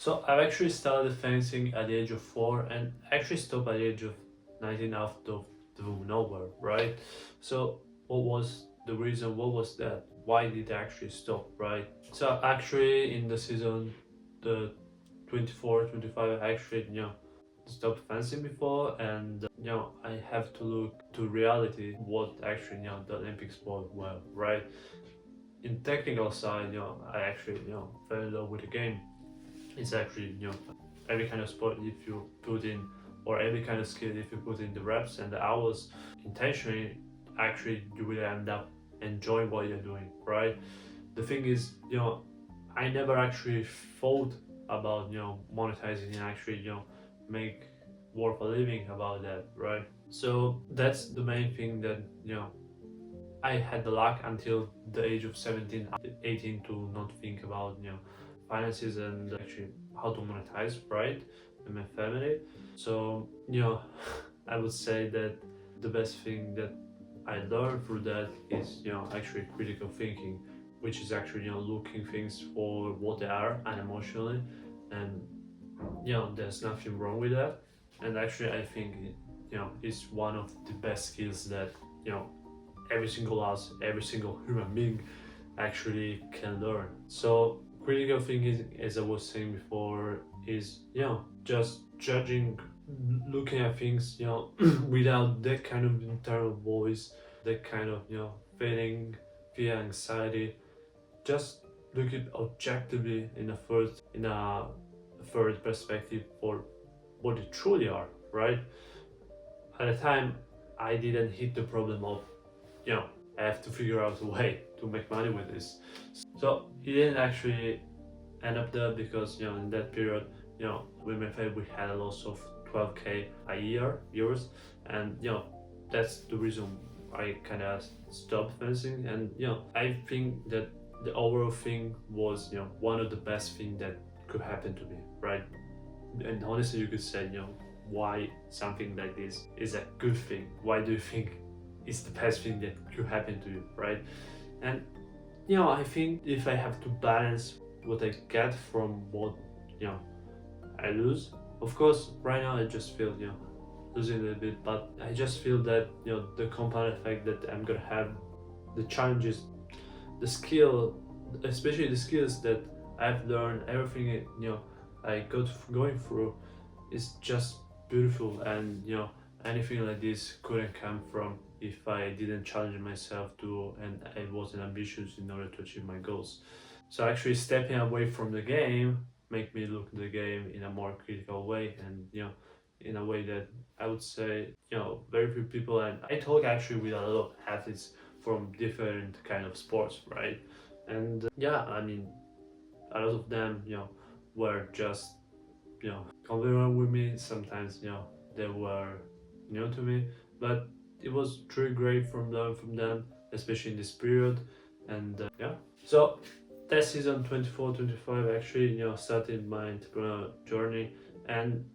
So I've actually started fencing at the age of 4 and actually stopped at the age of 19 out of the nowhere, right? So what was the reason? What was that? Why did I actually stop, right? So actually in the season, the 24-25, I actually, stopped fencing before, and I have to look to reality what actually, the Olympic sport were, right? In technical side, I actually, fell in love with the game. It's actually, every kind of sport if you put in, or every kind of skill if you put in the reps and the hours intentionally, actually you will end up enjoying what you're doing, right? The thing is, I never actually thought about, monetizing and actually, make worth a living about that, right? So that's the main thing that, I had the luck until the age of 17, 18 to not think about, finances and actually how to monetize, right? In my family. So, I would say that the best thing that I learned through that is, actually critical thinking, which is actually, looking things for what they are unemotionally. And, there's nothing wrong with that. And actually, I think, it's one of the best skills that, every single us, every single human being actually can learn. So critical thinking, as I was saying before, is just judging, looking at things, without that kind of internal voice, that kind of feeling, fear, anxiety. Just look it objectively in a third perspective for what they truly are, right? At the time, I didn't hit the problem of, you know, I have to figure out a way to make money with this. So it didn't actually end up there because, in that period, with my family, we had a loss of 12K a year, euros. And, that's the reason I kind of stopped fencing. And, I think that the overall thing was, one of the best things that could happen to me, right? And honestly, you could say, why something like this is a good thing? Why do you think it's the best thing that could happen to you, right? And I think if I have to balance what I get from what I lose, of course, right now I just feel losing a little bit, but I just feel that the compound effect that I'm gonna have, the challenges, the skill, especially the skills that I've learned, everything I got going through is just beautiful. And anything like this couldn't come from if I didn't challenge myself to, and I wasn't ambitious in order to achieve my goals. So actually stepping away from the game make me look at the game in a more critical way, and in a way that I would say very few people. And I talk actually with a lot of athletes from different kind of sports, right? And yeah, I mean, a lot of them were just confident with me. Sometimes they were new to me, but it was truly great from them, especially in this period. And yeah, so that season 24-25 actually started my entrepreneurial journey. And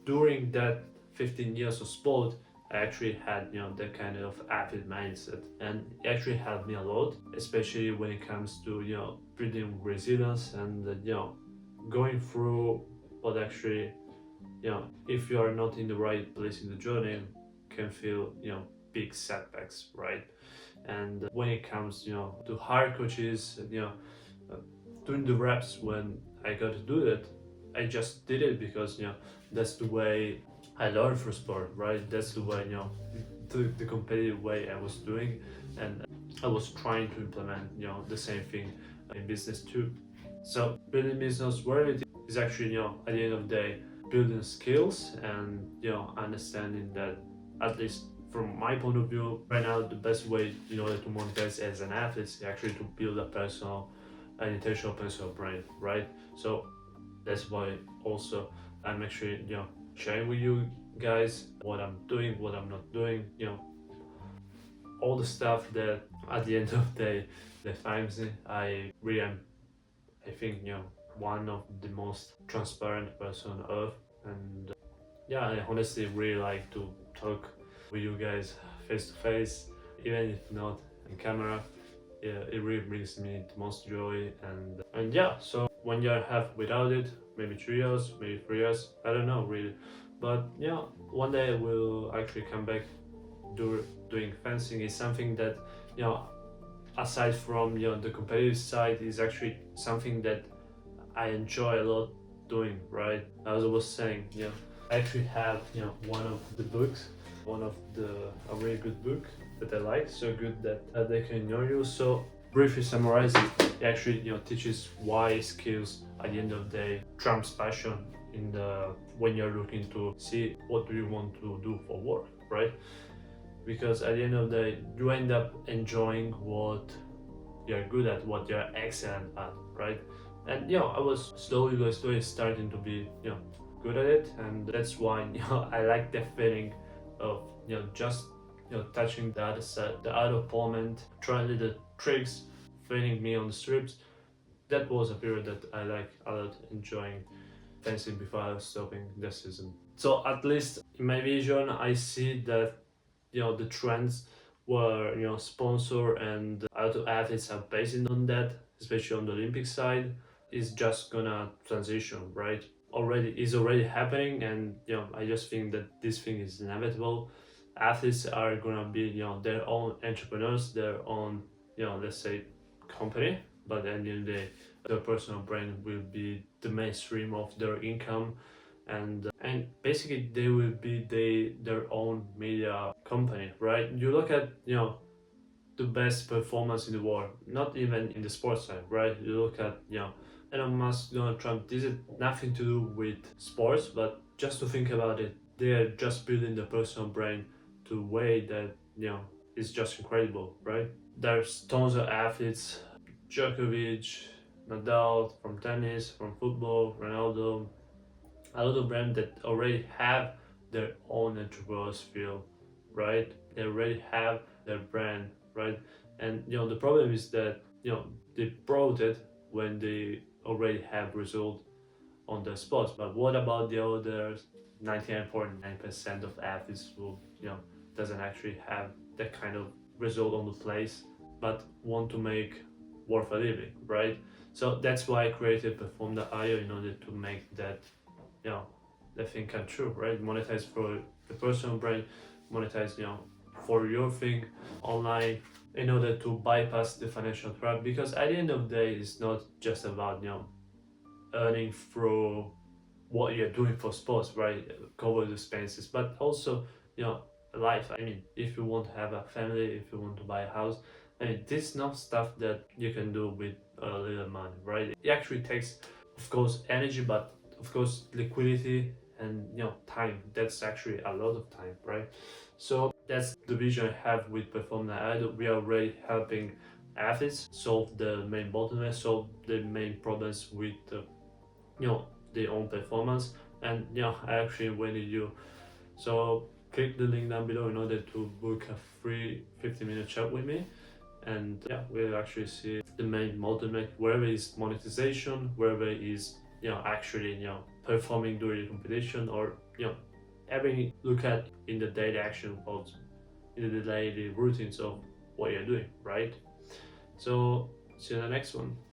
during that 15 years of sport, I actually had that kind of athlete mindset, and it actually helped me a lot, especially when it comes to building resilience and going through what actually if you are not in the right place in the journey, can feel big setbacks, right? And when it comes to hire coaches, uh, doing the reps, when I got to do that, I just did it because that's the way I learned for sport, right? That's the way the competitive way I was doing. And I was trying to implement the same thing in business too. So building business, where it is actually at the end of the day, building skills and understanding that, at least from my point of view right now, the best way in order to monetize as an athlete is actually to build an intentional personal brand, right? So that's why also I'm actually sharing with you guys what I'm doing, what I'm not doing, all the stuff that at the end of the day defines me. I really am, I think, one of the most transparent person on earth. And yeah, I honestly really like to talk with you guys face to face, even if not in camera. Yeah, it really brings me the most joy. And yeah, so 1 year and a half without it, maybe 3 years, maybe 3 years. I don't know really, but yeah, one day I will actually come back doing fencing. Is something that, you know, aside from, you know, the competitive side, is actually something that I enjoy a lot doing, right? As I was saying, you know, I actually have, you know, one of the books, one of the a really good book that I like, so good that they can ignore you. So briefly summarize it, it actually, you know, teaches why skills at the end of the day trumps passion in the when you're looking to see what do you want to do for work, right? Because at the end of the day, you end up enjoying what you're good at, what you're excellent at, right? And you know, I was slowly starting to be, you know, good at it, and that's why, you know, I like the feeling of, you know, just, you know, touching the other side, the other opponent, trying little tricks, feeling me on the strips. That was a period that I like a lot, enjoying fencing before I was stopping the season. So at least in my vision, I see that, you know, the trends where, you know, sponsor and other athletes are basing on that, especially on the Olympic side, is just gonna transition, right? Already is already happening, and you know, I just think that this thing is inevitable. Athletes are gonna be, you know, their own entrepreneurs, their own, you know, let's say company, but at the end of the day, their personal brand will be the mainstream of their income, and basically they will be their own media company, right? You look at, you know, the best performance in the world, not even in the sports side, right? You look at, you know, Elon Musk, Donald Trump. This is nothing to do with sports, but just to think about it, they are just building the personal brand to a way that, you know, is just incredible, right? There's tons of athletes, Djokovic, Nadal from tennis, from football, Ronaldo, a lot of brands that already have their own entrepreneurs feel, right? They already have their brand, right? And you know, the problem is that, you know, they brought it when they already have result on the spots. But what about the other 99.9% of athletes who, you know, doesn't actually have that kind of result on the place, but want to make worth a living, right? So that's why I created Perform.io in order to make that, you know, that thing come true, right? Monetize for the personal brand, monetize, you know, for your thing online, in order to bypass the financial trap. Because at the end of the day, it's not just about, you know, earning through what you're doing for sports, right? Cover the expenses, but also, you know, life. I mean, if you want to have a family, if you want to buy a house, I mean, this is not stuff that you can do with a little money, right? It actually takes, of course, energy, but of course, liquidity and, you know, time. That's actually a lot of time, right? So that's the vision I have with Perform Now. We are already helping athletes solve the main bottlenecks, solve the main problems with, you know, their own performance. And you know, I actually invited you, so click the link down below in order to book a free 15-minute chat with me. And yeah, we'll actually see the main bottleneck, wherever is monetization, wherever is, you know, actually, you know, performing during the competition, or, you know, every look at in the daily action of, in the daily routines of what you're doing, right? So see you in the next one.